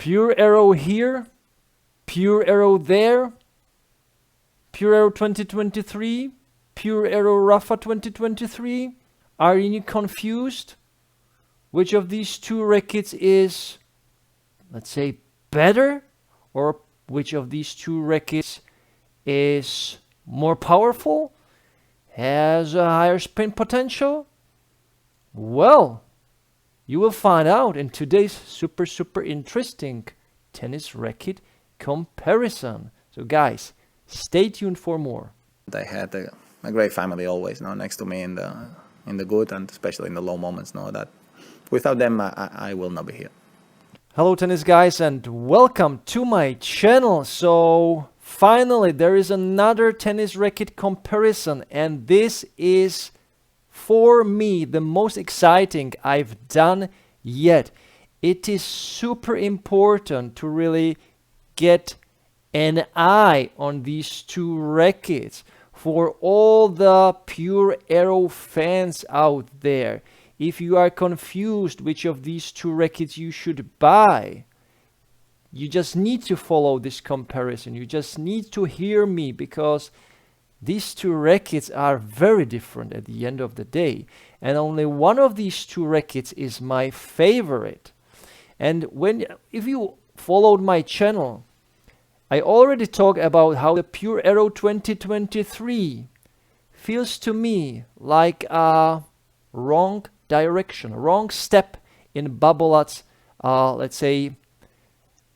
Pure Aero here, Pure Aero there, Pure Aero 2023, Pure Aero RAFA 2023. Are you confused? Which of these two rackets is, let's say, better? Or which of these two rackets is more powerful? Has a higher spin potential? Well, you will find out in today's super interesting tennis racket comparison. So guys, stay tuned for more. I had a great family always, next to me in the good and especially in the low moments. That without them, I will not be here. Hello tennis guys and welcome to my channel. So finally there is another tennis racket comparison, and this is for me the most exciting I've done yet. It is super important to really get an eye on these two rackets for all the Pure Aero fans out there. If you are confused which of these two rackets you should buy, you just need to follow this comparison. You just need to hear me, because these two rackets are very different at the end of the day. And only one of these two rackets is my favorite. And if you followed my channel, I already talked about how the Pure Aero 2023 feels to me like a wrong direction, a wrong step in Babolat's, let's say,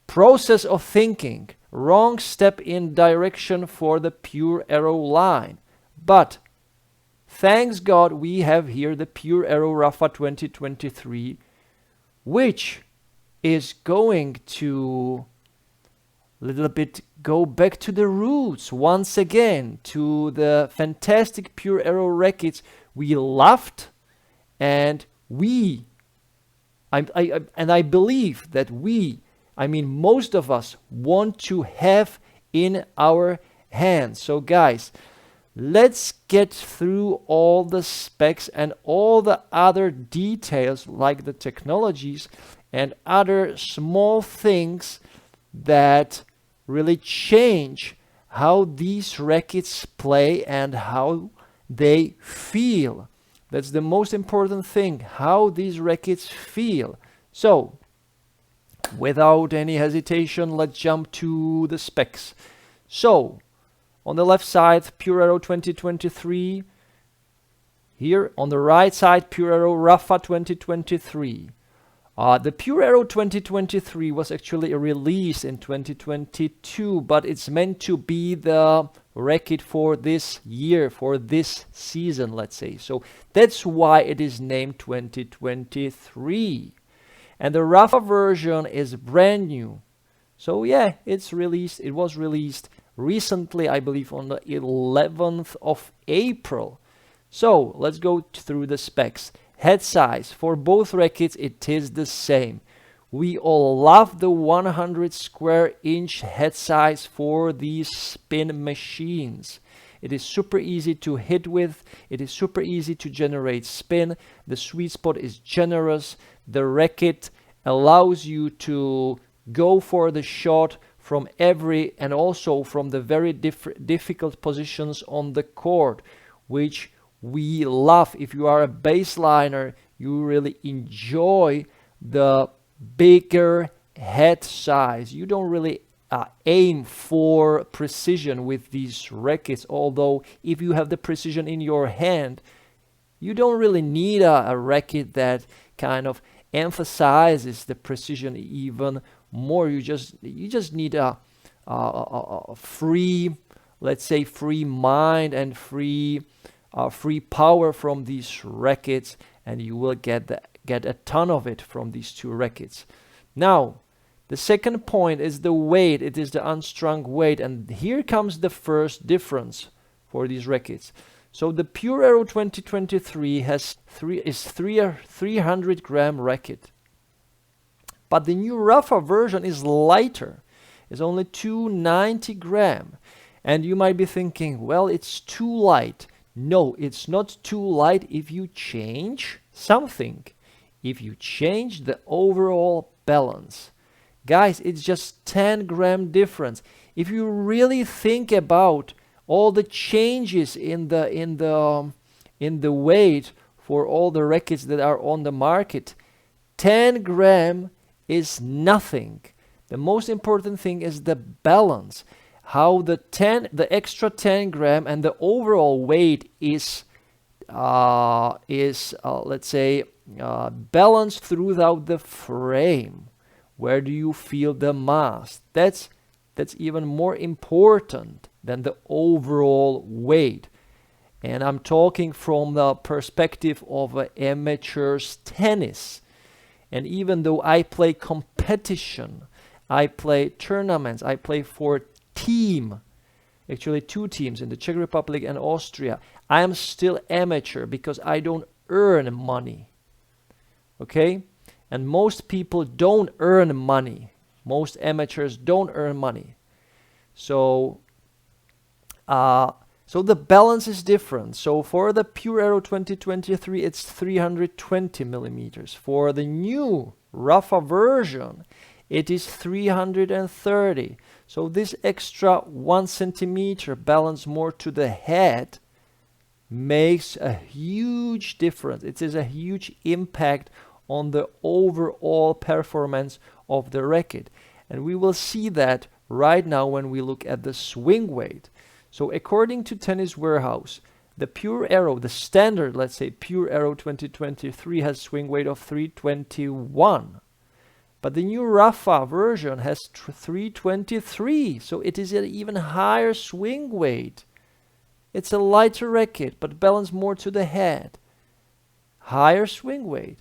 process of thinking, wrong step in direction for the Pure Aero line. But thanks God we have here the Pure Aero RAFA 2023, which is going to little bit go back to the roots once again, to the fantastic Pure Aero rackets we loved, and I believe that most of us want to have in our hands. So guys, let's get through all the specs and all the other details, like the technologies and other small things that really change how these rackets play and how they feel. That's the most important thing, how these rackets feel. So without any hesitation, let's jump to the specs. So on the left side, Pure Aero 2023. Here on the right side, Pure Aero RAFA 2023. The Pure Aero 2023 was actually released in 2022, but it's meant to be the racket for this year, for this season, let's say. So that's why it is named 2023. And the RAFA version is brand new. So yeah, it was released recently, I believe on the 11th of April. So let's go through the specs. Head size for both rackets, it is the same. We all love the 100 square inch head size for these spin machines. It is super easy to hit with. It is super easy to generate spin. The sweet spot is generous. The racket allows you to go for the shot from every and also from the very difficult positions on the court, which we love. If you are a baseliner, you really enjoy the bigger head size. You don't really aim for precision with these rackets, although if you have the precision in your hand, you don't really need a racket that kind of emphasizes the precision even more. You just need a free, let's say, free mind and free power from these rackets, and you will get a ton of it from these two rackets. Now, the second point is the weight. It is the unstrung weight, and here comes the first difference for these rackets. So the Pure Aero 2023 is 300 gram racket, but the new RAFA version is lighter. It's only 290 gram, and you might be thinking, well, it's too light. No, it's not too light if you change something. If you change the overall balance. Guys, it's just 10-gram difference. If you really think about all the changes in the weight for all the rackets that are on the market, 10 gram is nothing. The most important thing is the balance. How the extra 10 gram and the overall weight is let's say balanced throughout the frame. Where do you feel the mass? That's even more important than the overall weight. And I'm talking from the perspective of an amateur's tennis. And even though I play competition, I play tournaments, I play for team, actually 2 teams in the Czech Republic and Austria, I am still amateur because I don't earn money. Okay? And most people don't earn money. Most amateurs don't earn money. So the balance is different. So for the Pure Aero 2023, it's 320 millimeters. For the new Rafa version, it is 330. So this extra 1 centimeter balance more to the head makes a huge difference. It is a huge impact on the overall performance of the racket. And we will see that right now when we look at the swing weight. So according to Tennis Warehouse, the Pure Aero, the standard, let's say Pure Aero 2023 has swing weight of 321. But the new Rafa version has 323. So it is an even higher swing weight. It's a lighter racket, but balanced more to the head. Higher swing weight.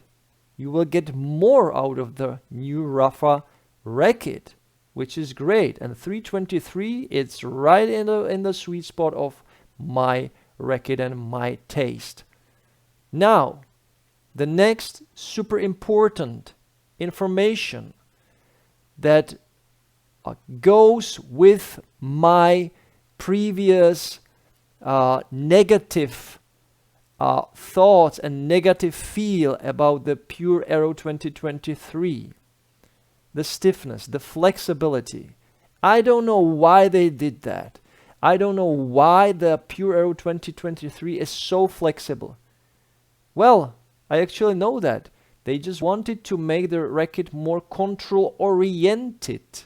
You will get more out of the new Rafa racket, which is great. And 323, it's right in the sweet spot of my racket and my taste. Now, the next super important information that goes with my previous negative thoughts and negative feel about the Pure Aero 2023. The stiffness, the flexibility. I don't know why they did that. I don't know why the Pure Aero 2023 is so flexible. Well, I actually know that. They just wanted to make the racket more control oriented.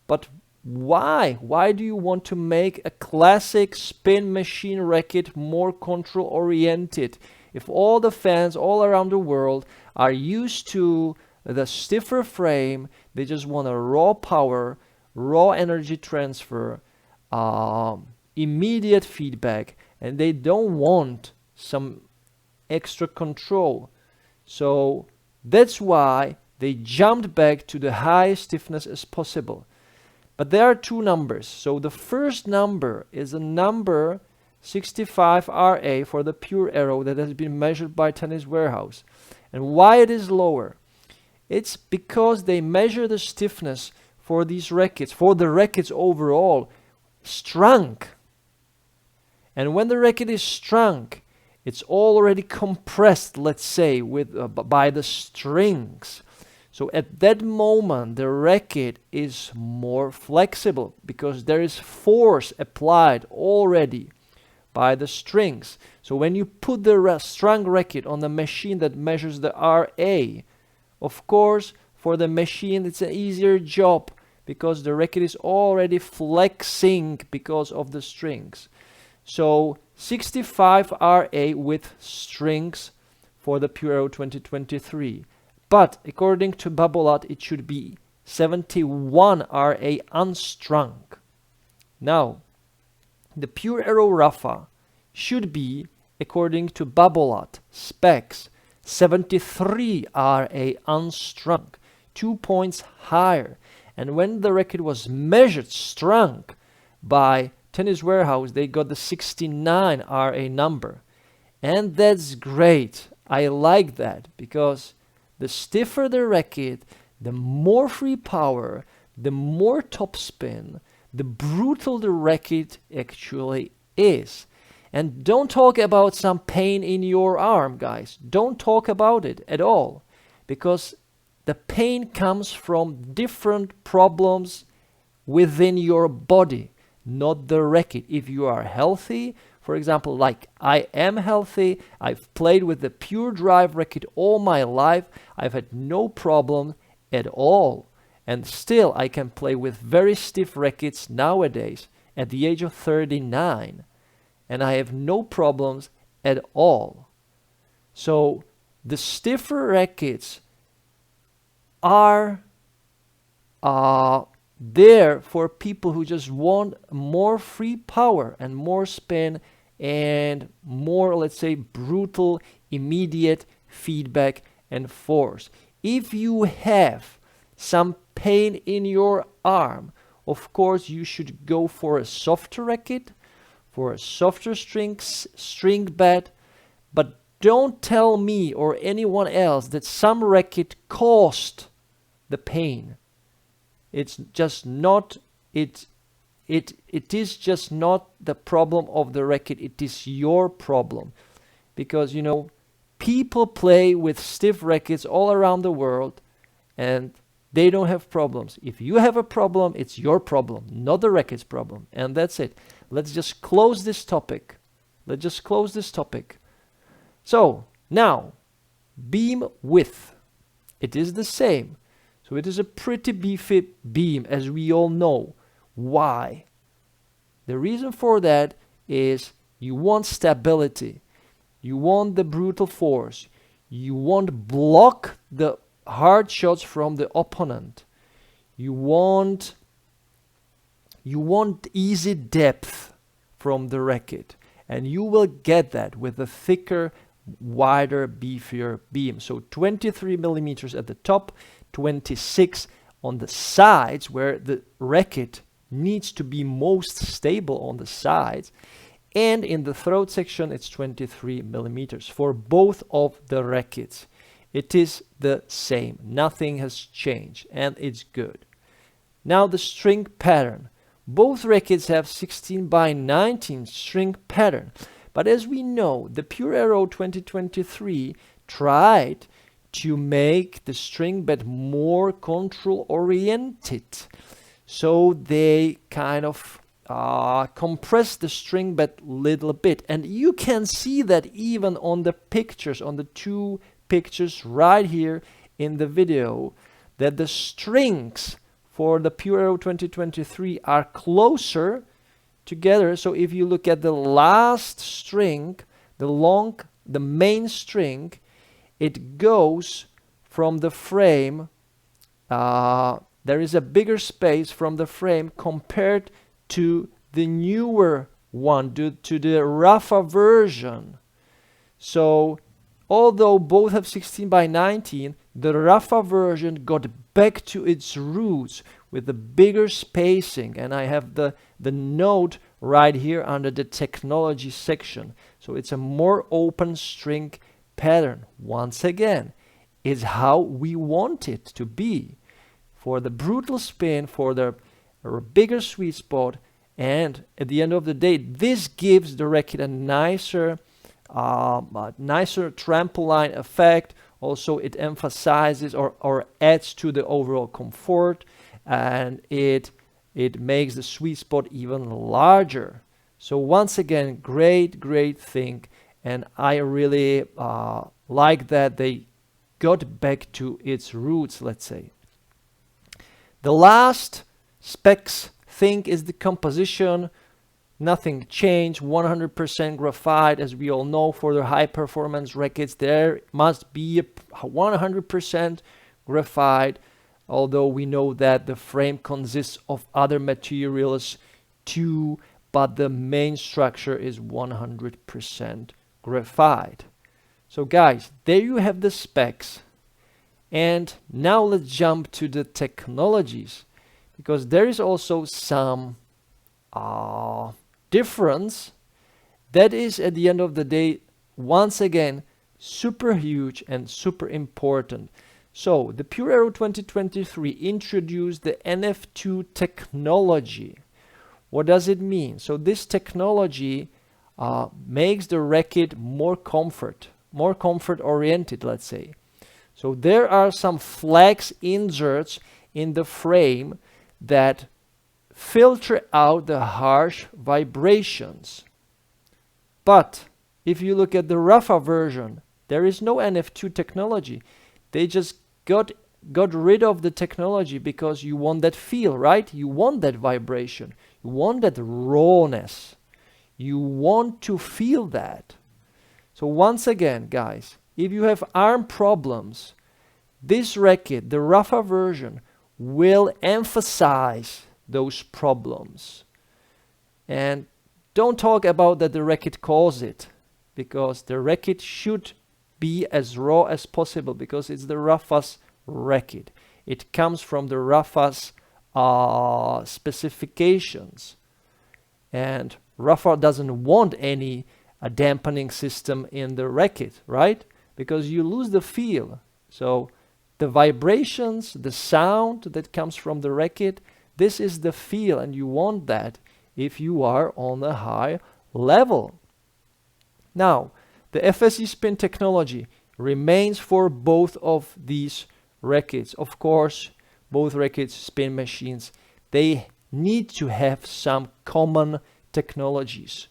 But why? Why do you want to make a classic spin machine racket more control oriented? If all the fans all around the world are used to the stiffer frame, they just want a raw power, raw energy transfer, immediate feedback, and they don't want some extra control. So that's why they jumped back to the highest stiffness as possible. But there are 2 numbers. So the first number is a number 65 RA for the Pure Aero that has been measured by Tennis Warehouse. And why it is lower? It's because they measure the stiffness for these rackets, for the rackets overall, shrunk. And when the racket is shrunk, it's already compressed, let's say, by the strings. So at that moment, the racket is more flexible because there is force applied already by the strings. So when you put the strung racket on the machine that measures the RA, of course, for the machine, it's an easier job because the racket is already flexing because of the strings. So 65 RA with strings for the Pure Aero 2023. But according to Babolat, it should be 71 RA unstrung. Now, the Pure Aero RAFA should be, according to Babolat specs, 73 RA unstrung, 2 points higher. And when the racket was measured strung by Tennis Warehouse, they got the 69 RA number. And that's great. I like that because the stiffer the racket, the more free power, the more topspin, the brutal the racket actually is. And don't talk about some pain in your arm, guys. Don't talk about it at all. Because the pain comes from different problems within your body, not the racket. If you are healthy, for example, like I am healthy, I've played with the Pure Drive racket all my life, I've had no problem at all. And still I can play with very stiff rackets nowadays at the age of 39. And I have no problems at all. So the stiffer rackets are there for people who just want more free power and more spin and more, let's say, brutal, immediate feedback and force. If you have some pain in your arm, of course you should go for a softer racket, for a softer string bed, but don't tell me or anyone else that some racket caused the pain. It's just not, it is just not the problem of the racket, it is your problem. Because, you know, people play with stiff rackets all around the world and they don't have problems. If you have a problem, it's your problem, not the racket's problem. And that's it. Let's just close this topic. Let's just close this topic. So, now, beam width. It is the same. So it is a pretty beefy beam, as we all know. Why? The reason for that is you want stability. You want the brutal force. You want block the hard shots from the opponent. You want easy depth from the racket. And you will get that with a thicker, wider, beefier beam. So 23 millimeters at the top, 26 on the sides where the racket needs to be most stable on the sides, and in the throat section it's 23 millimeters for both of the rackets. It is the same, nothing has changed, and it's good. Now the string pattern. Both rackets have 16 by 19 string pattern, but as we know, the Pure Aero 2023 tried to make the string bed more control oriented. So they kind of compress the string bed a little bit. And you can see that even on the pictures, on the two pictures right here in the video, that the strings for the Pure Aero 2023 are closer together. So if you look at the last string, the main string, it goes from the frame, there is a bigger space from the frame compared to the newer one, to the Rafa version. So although both have 16 by 19, the Rafa version got back to its roots with the bigger spacing, and I have the note right here under the technology section. So it's a more open string pattern. Once again, is how we want it to be for the brutal spin, for the bigger sweet spot, and at the end of the day, this gives the racket a nicer trampoline effect. Also, it emphasizes or adds to the overall comfort, and it makes the sweet spot even larger. So once again, great thing. And I really like that they got back to its roots, let's say. The last specs thing is the composition. Nothing changed, 100% graphite. As we all know, for the high performance rackets, there must be 100% graphite. Although we know that the frame consists of other materials too, but the main structure is 100% graphite. So guys, there you have the specs. And now let's jump to the technologies, because there is also some difference that is, at the end of the day, once again, super huge and super important. So the Pure Aero 2023 introduced the NF2 technology. What does it mean? So this technology makes the racket more comfort oriented, let's say. So there are some flex inserts in the frame that filter out the harsh vibrations. But if you look at the RAFA version, there is no NF2 technology. They just got rid of the technology because you want that feel, right? You want that vibration. You want that rawness. You want to feel that. So once again, guys, if you have arm problems, this racket, the RAFA version, will emphasize those problems. And don't talk about that the racket caused it, because the racket should be as raw as possible, because it's the RAFA's racket. It comes from the RAFA's specifications. And RAFA doesn't want any dampening system in the racket, right? Because you lose the feel. So the vibrations, the sound that comes from the racket, this is the feel, and you want that if you are on a high level. Now, the FSE spin technology remains for both of these rackets. Of course, both rackets, spin machines, they need to have some common technologies.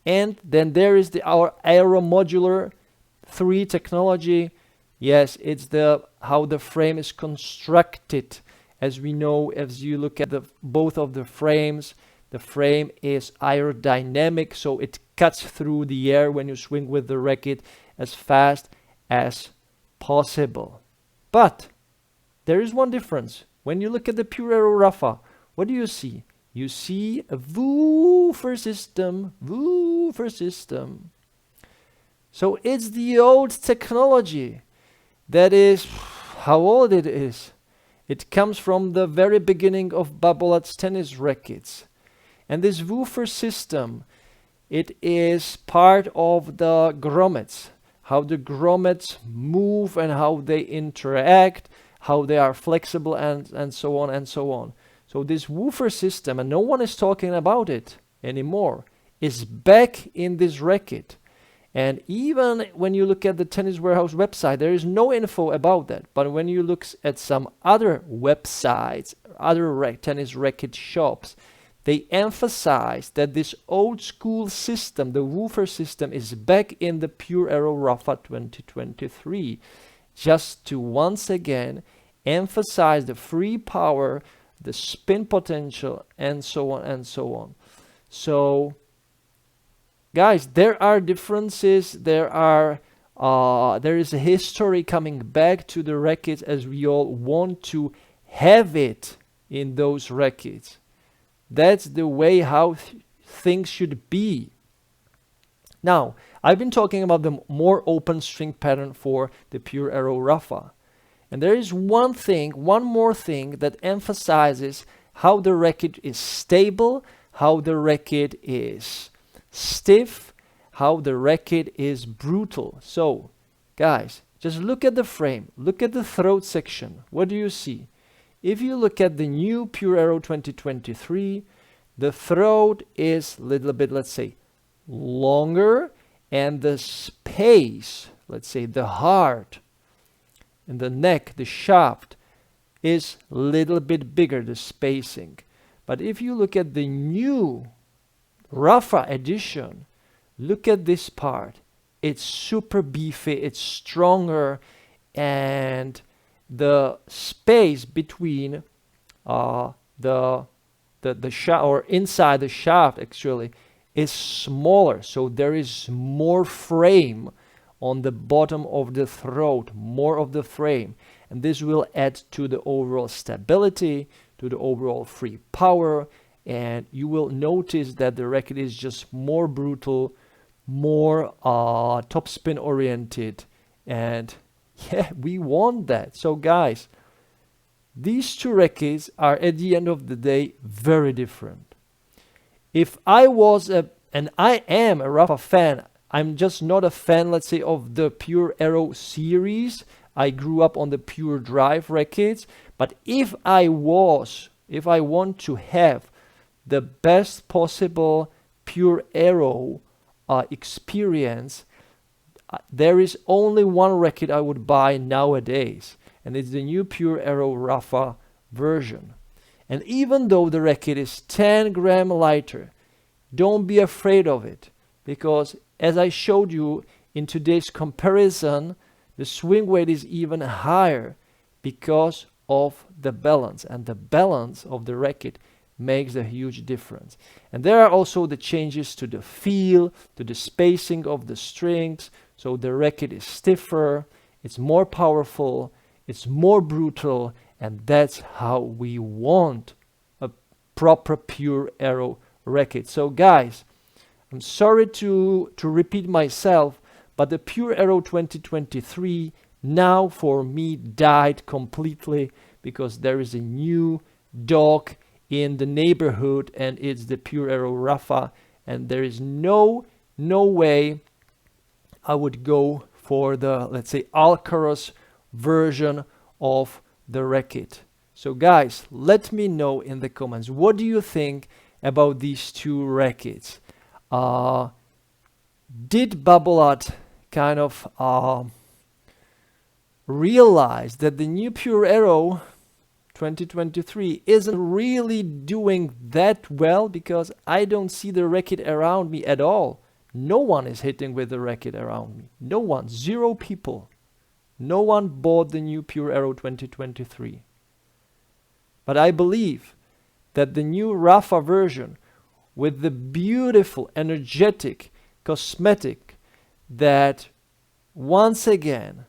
And then there is our AERO modular 3 technology. Yes, it's how the frame is constructed. As we know, as you look at both of the frames, the frame is aerodynamic, so it cuts through the air when you swing with the racket as fast as possible. But there is one difference. When you look at the Pure Aero RAFA, what do you see? You see a woofer system, So it's the old technology that is how old it is. It comes from the very beginning of Babolat's tennis rackets. And this woofer system, it is part of the grommets, how the grommets move and how they interact, how they are flexible and so on and so on. So this woofer system, and no one is talking about it anymore, is back in this racket. And even when you look at the Tennis Warehouse website, there is no info about that. But when you look at some other websites, other tennis racket shops, they emphasize that this old school system, the woofer system, is back in the Pure Aero RAFA 2023, just to once again emphasize the free power, the spin potential, and so on and so on. So guys, there are differences. There is a history coming back to the rackets, as we all want to have it in those rackets. That's the way how things should be. Now, I've been talking about the more open string pattern for the Pure Aero RAFA. And there is one more thing that emphasizes how the racket is stable, how the racket is stiff, how the racket is brutal. So, guys, just look at the frame, look at the throat section. What do you see? If you look at the new Pure Aero 2023, the throat is a little bit, let's say, longer, and the space, let's say the heart and the neck, the shaft, is a little bit bigger, the spacing. But if you look at the new RAFA edition, look at this part. It's super beefy, it's stronger, and the space between the shaft, or inside the shaft actually, is smaller. So there is more frame on the bottom of the throat, more of the frame. And this will add to the overall stability, to the overall free power. And you will notice that the racket is just more brutal, more topspin oriented. And yeah, we want that. So guys, these two rackets are at the end of the day very different. If I was and I am a RAFA fan, I'm just not a fan, let's say, of the Pure Aero series. I grew up on the Pure Drive rackets. But if I want to have the best possible Pure Aero experience, there is only one racket I would buy nowadays, and it's the new Pure Aero RAFA version. And even though the racket is 10 grams lighter, don't be afraid of it, because as I showed you in today's comparison, the swing weight is even higher because of the balance, and the balance of the racket makes a huge difference. And there are also the changes to the feel, to the spacing of the strings. So the racket is stiffer, it's more powerful, it's more brutal, and that's how we want a proper Pure Aero racket. So guys, I'm sorry to repeat myself, but the Pure Aero 2023 now for me died completely, because there is a new dog in the neighborhood, and it's the Pure Aero RAFA, and there is no way I would go for the, let's say, Alcaraz version of the racket. So guys, let me know in the comments, what do you think about these two rackets? Did Babolat kind of realize that the new Pure Aero 2023 isn't really doing that well? Because I don't see the racket around me at all. No one is hitting with the racket around me. No one. 0 people. No one bought the new Pure Aero 2023. But I believe that the new RAFA version, with the beautiful, energetic cosmetic that once again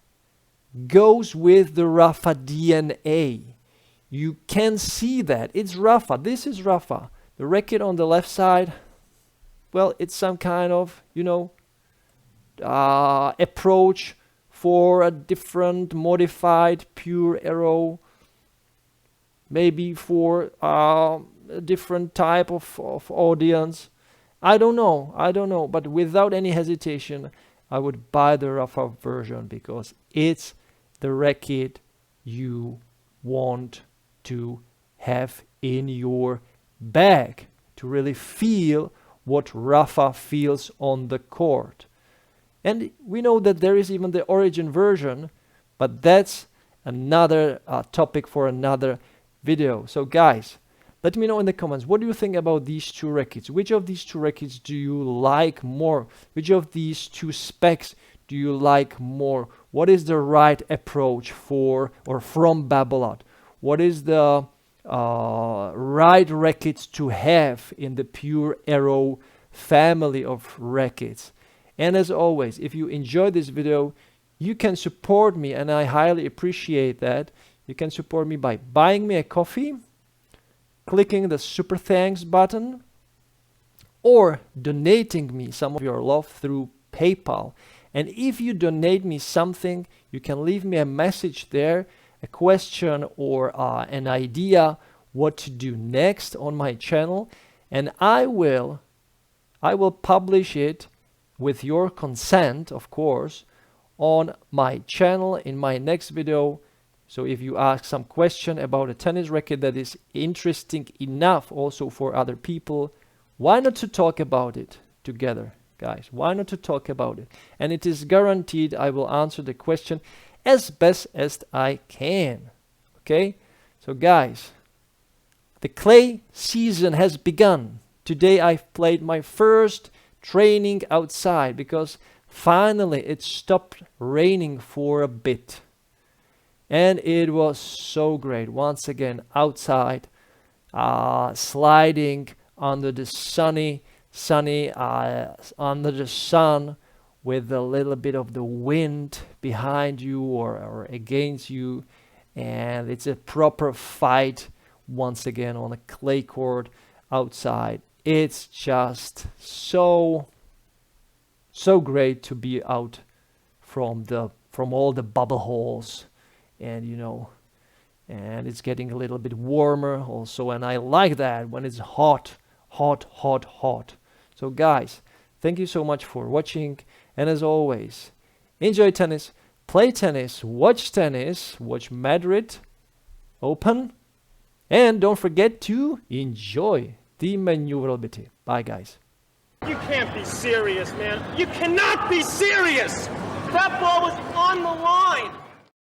goes with the RAFA DNA. You can see that it's RAFA. This is RAFA. The racket on the left side, well, it's some kind of, you know, approach for a different modified Pure Aero, maybe for a different type of audience. I don't know, but without any hesitation, I would buy the RAFA version, because it's the racket you want to have in your bag to really feel what RAFA feels on the court. And we know that there is even the Origin version, but that's another topic for another video. So guys, let me know in the comments, what do you think about these two rackets? Which of these two rackets do you like more? Which of these two specs do you like more? What is the right approach for or from Babolat? What is the right rackets to have in the Pure Aero family of rackets? And as always, if you enjoyed this video, you can support me, and I highly appreciate that. You can support me by buying me a coffee, clicking the super thanks button, or donating me some of your love through PayPal. And if you donate me something, you can leave me a message there, a question or an idea what to do next on my channel, and I will publish it with your consent, of course, on my channel in my next video. So if you ask some question about a tennis racket that is interesting enough also for other people, why not to talk about it together, guys? Why not to talk about it? And it is guaranteed I will answer the question as best as I can. Okay? So guys, the clay season has begun. Today I've played my first training outside, because finally it stopped raining for a bit. And it was so great. Once again, outside, sliding under the under the sun, with a little bit of the wind behind you or against you, and it's a proper fight once again on a clay court outside. It's just so great to be out from all the bubble holes, and you know, and it's getting a little bit warmer also, and I like that when it's hot. So guys, thank you so much for watching, and as always, enjoy tennis, play tennis, watch Madrid Open, and don't forget to enjoy the manooovrlbity. Bye guys. You can't be serious, man. You cannot be serious! That ball was on the line.